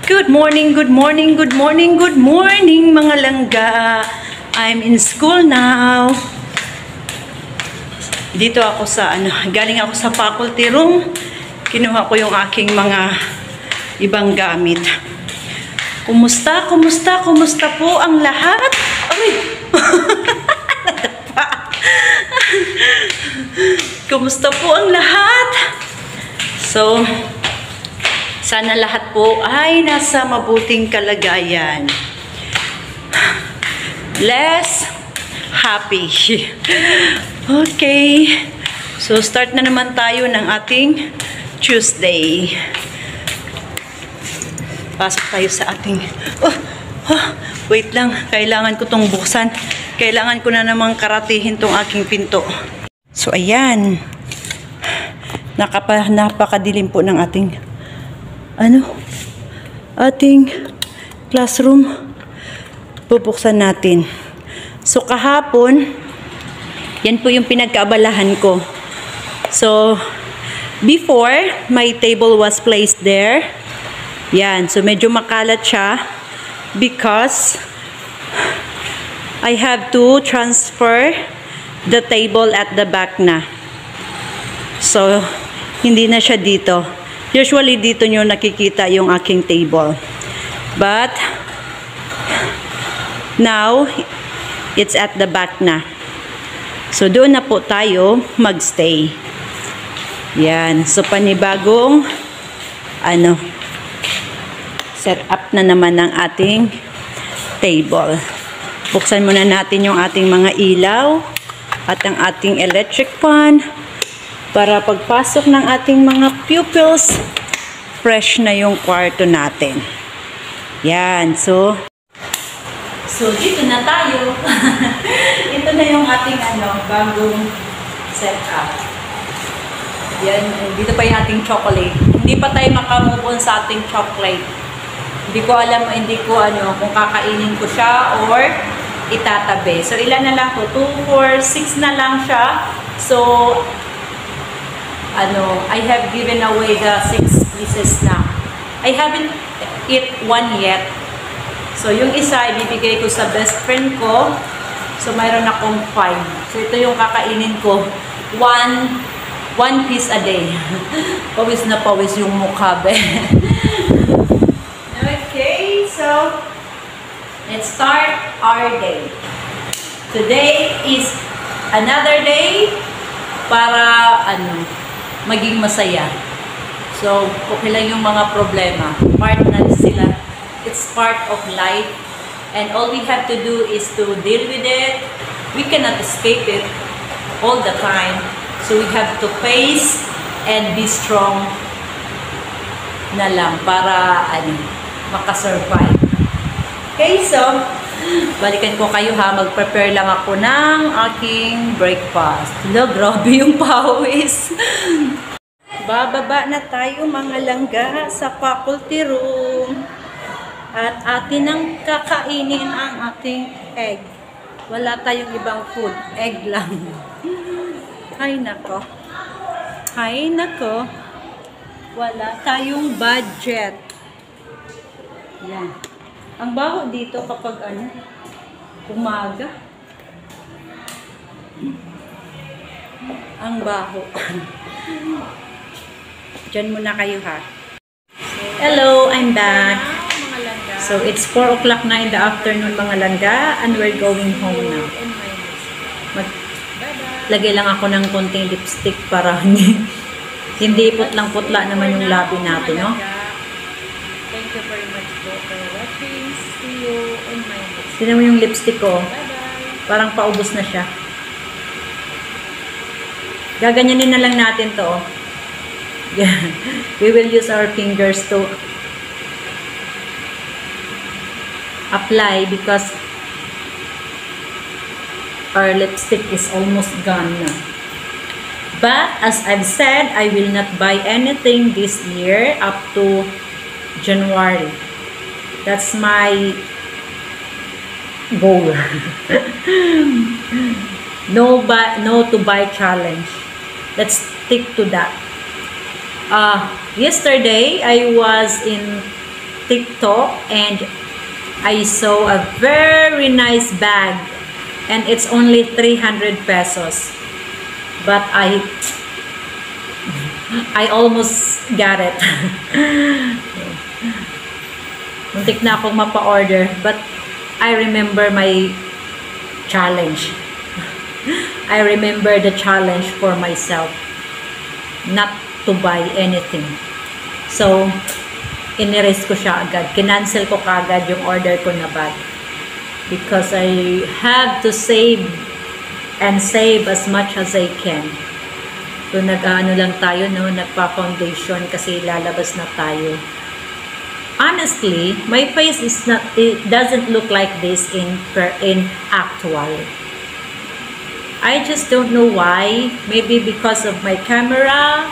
Good morning, good morning, good morning, good morning mga langga. I'm in school now. Dito ako sa galing ako sa faculty room. Kinuha ko yung aking mga ibang gamit. Kumusta po ang lahat? Ay! Kumusta po ang lahat? So, sana lahat po ay nasa mabuting kalagayan. Less happy. Okay. So, start na naman tayo ng ating Tuesday. Pasok tayo sa ating... wait lang. Kailangan ko tong buksan. Kailangan ko na namang karatihin tong aking pinto. So, ayan. Napakadilim po ng ating ating classroom. Bubuksan natin. So, kahapon, yan po yung pinagkaabalahan ko. So, before, my table was placed there. Yan. So, medyo makalat siya because I have to transfer the table at the back na. So, hindi na siya dito. Usually, dito nyo nakikita yung aking table. But, now, it's at the back na. So, doon na po tayo magstay. Yan. So, panibagong, set up na naman ng ating table. Buksan muna natin yung ating mga ilaw at ang ating electric fan. Para pagpasok ng ating mga pupils, fresh na yung kwarto natin. Yan. So dito na tayo. Ito na yung ating bagong setup. Yan. Dito pa yung ating chocolate. Hindi pa tayo makamove on sa ating chocolate. Hindi ko alam, kung kakainin ko siya or itatabi. So, ilan na lang to? 2, 4, 6 na lang siya. So, I have given away the 6 pieces na. I haven't eat one yet. So, yung isa, ibibigay ko sa best friend ko. So, mayroon akong 5. So, ito yung kakainin ko. One piece a day. Pawis na pawis yung mukha, be. Okay, so, let's start our day. Today is another day para, maging masaya. So, okay lang yung mga problema. Part na sila. It's part of life. And all we have to do is to deal with it. We cannot escape it all the time. So, we have to face and be strong na lang para, makasurvive. Okay, so, balikan ko kayo ha. Mag-prepare lang ako ng aking breakfast. Hello, grabe yung pawis. Bababa na tayo mga langga sa faculty room. At atin ang kakainin ang ating egg. Wala tayong ibang food. Egg lang. Ay nako. Ay nako. Wala tayong budget. Yan. Ang baho dito kapag umaga. Ang baho. Diyan muna kayo ha. Hello, I'm back. So, it's 4 o'clock na in the afternoon mga langga and we're going home now. Maglagay lang ako ng konting lipstick para hindi putlang-putla naman yung labi natin, no? Thank you very much for watching. See you on my next. Tignan mo yung lipstick ko. Bye-bye. Parang paubos na siya. Gaganyanin na lang natin to. We will use our fingers to apply because our lipstick is almost gone now. But as I've said, I will not buy anything this year up to January. That's my goal. No to buy challenge. Let's stick to that. Yesterday, I was in TikTok and I saw a very nice bag and it's only 300 pesos. But I almost got it. Muntik na akong mapa-order, but I remember my challenge. I remember the challenge for myself not to buy anything. So, iniris ko siya agad. Kinancel ko kagad yung order ko na bag. Because I have to save and save as much as I can. So, nag-ano lang tayo, no? Nagpa-foundation kasi lalabas na tayo. Honestly, my face is not, it doesn't look like this in actual. I just don't know why. Maybe because of my camera,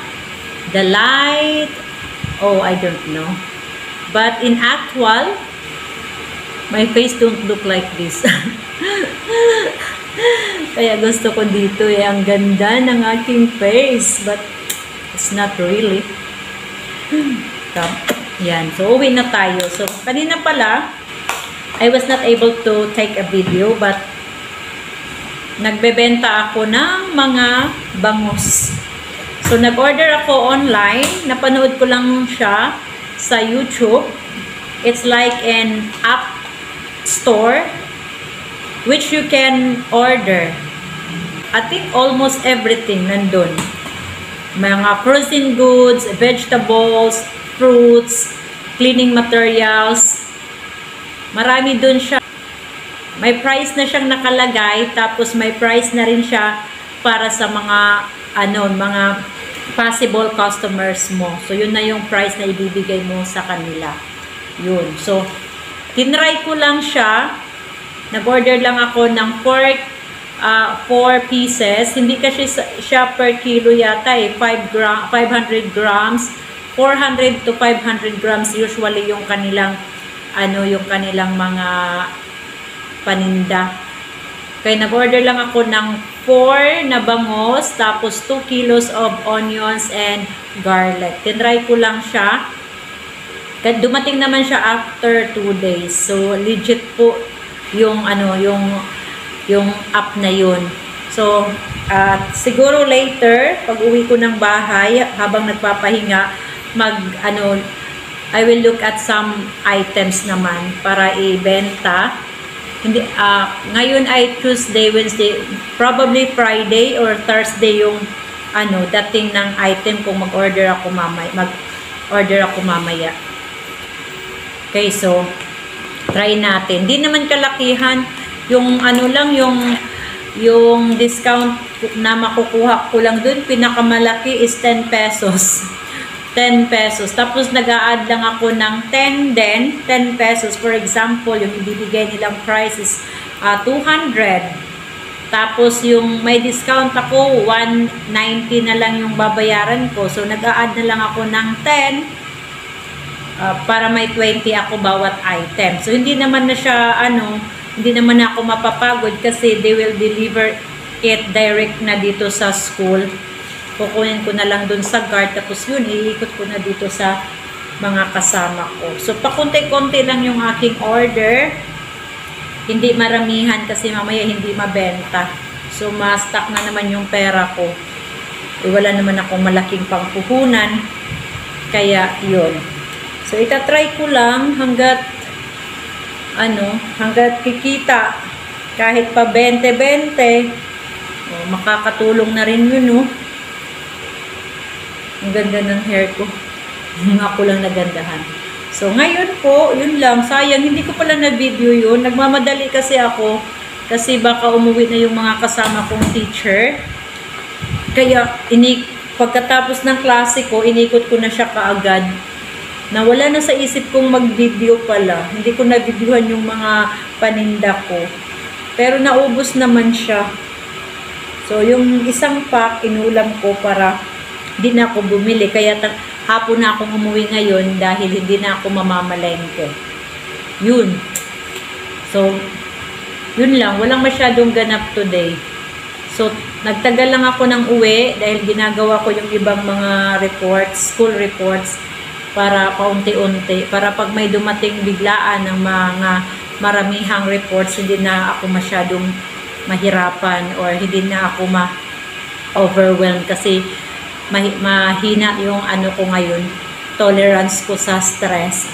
the light. Oh, I don't know. But in actual, my face don't look like this. Kaya gusto ko dito ang ganda ng aking face. But it's not really. Yan. So, uwi na tayo. So, kanina pala, I was not able to take a video, but nagbebenta ako ng mga bangus. So, nag-order ako online. Napanood ko lang siya sa YouTube. It's like an app store which you can order. I think almost everything nandun. Mga frozen goods, vegetables, fruits, cleaning materials. Marami dun siya. May price na siyang nakalagay, tapos may price na rin siya para sa mga mga possible customers mo. So yun na yung price na ibibigay mo sa kanila. Yun. So tinry ko lang siya. Nag-order lang ako ng 4 pieces. Hindi kasi siya per kilo yata eh. 500 grams. 400 to 500 grams usually yung kanilang yung kanilang mga paninda. Kaya nag-order lang ako ng 4 na bangos, tapos 2 kilos of onions and garlic. Tinry ko lang siya. Kaya dumating naman siya after 2 days. So legit po yung yung app na yun. So siguro later pag uwi ko ng bahay habang nagpapahinga, I will look at some items naman para ibenta. Hindi ngayon ay Tuesday, Wednesday, probably Friday or Thursday yung dating ng item kung mag-order ako mamaya. Okay, so try natin. Di naman kalakihan yung lang yung discount na makukuha ko lang dun, pinakamalaki is 10 pesos. 10 pesos. Tapos nag-a-add lang ako ng 10 pesos. For example, yung ibibigay nilang price is 200. Tapos yung may discount ako, 190 na lang yung babayaran ko. So nag-a-add na lang ako ng 10 para may 20 ako bawat item. So hindi naman na siya hindi naman ako mapapagod kasi they will deliver it direct na dito sa school. Kukunin ko na lang dun sa guard, tapos yun, iikot ko na dito sa mga kasama ko. So, pakunti-kunti lang yung aking order. Hindi maramihan kasi mamaya hindi mabenta. So, ma-stock na naman yung pera ko. Wala naman akong malaking pangpuhunan. Kaya, yun. So, itatry ko lang hanggat kikita. Kahit pa 20-20. Makakatulong na rin yun, no? Ang ganda ng hair ko. Ako lang nagandahan. So, ngayon po, yun lang. Sayang, hindi ko pala na-video yun. Nagmamadali kasi ako. Kasi baka umuwi na yung mga kasama kong teacher. Kaya, pagkatapos ng klase ko, inikot ko na siya kaagad. Nawala na sa isip kong mag-video pala. Hindi ko na-videohan yung mga paninda ko. Pero naubos naman siya. So, yung isang pack, inulam ko para hindi na ako bumili. Kaya hapon na akong umuwi ngayon dahil hindi na ako mamamalengke. Yun. So, yun lang. Walang masyadong ganap today. So, nagtagal lang ako ng uwi dahil ginagawa ko yung ibang mga reports, school reports. para paunti-unti, para pag may dumating biglaan ng mga maramihang reports, hindi na ako masyadong mahirapan or hindi na ako ma-overwhelmed kasi mahina yung ano ko ngayon, tolerance ko sa stress.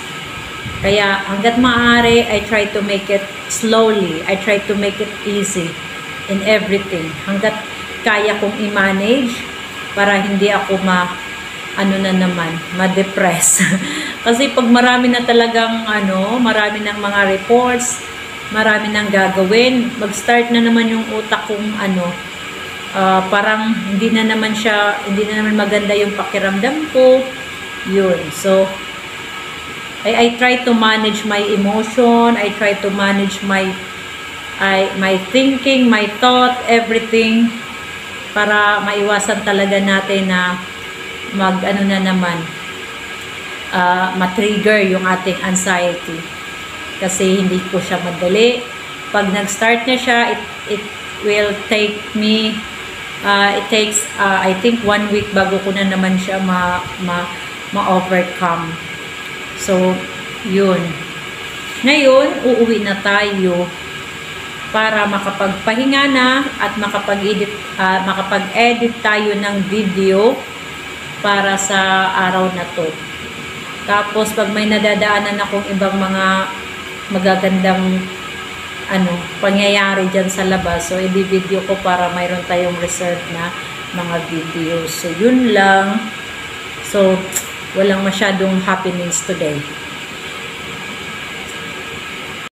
Kaya hanggat maaari, I try to make it slowly. I try to make it easy in everything. Hanggat kaya kong i-manage para hindi ako ma-depress. Kasi pag marami na talagang marami ng mga reports, marami nang gagawin, mag-start na naman yung utak kong parang hindi na naman maganda yung pakiramdam ko. Yun. So, I try to manage my emotion, I try to manage my thinking, my thought, everything para maiwasan talaga natin na ma-trigger yung ating anxiety. Kasi hindi ko siya madali. Pag nag-start na siya, it will take me it takes I think 1 week bago ko na naman siya ma-overcome. So, yun. Ngayon, uuwi na tayo para makapagpahinga na at makapag-edit tayo ng video para sa araw na to. Tapos, pag may nadadaanan akong ibang mga magagandang pangyayari dyan sa labas, so i-video ko para mayroon tayong reserve na mga videos. So, yun lang. So, walang masyadong happenings today.